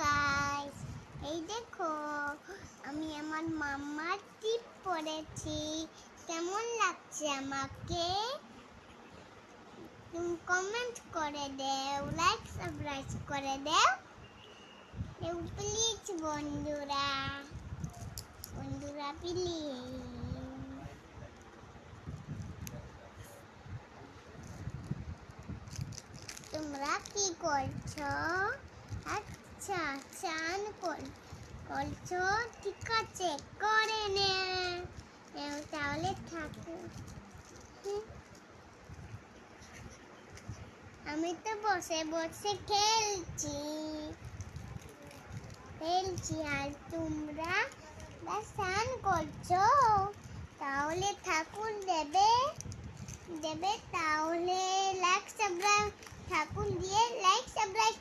Guys, এই দেখো আমি আমার মাম্মার টিপ পরেছি। কেমন লাগছে আমাকে? তুমি কমেন্ট করে দাও, লাইক সাবস্ক্রাইব করে দাও প্লিজ বন্ধুরা প্লিজ। তোমরা কি করছো? আচ্ছা, চান করছো, ঠিক আছে, করে নে তাহলে থাকো। আমি তো বসে বসে খেলছি আর তোমরা স্নান করছো, তাহলে ঠাকুর দেবে তাহলে লাইক সাবস্ক্রাইব ঠাকুর দিয়ে লাইক সাবস্ক্রাইব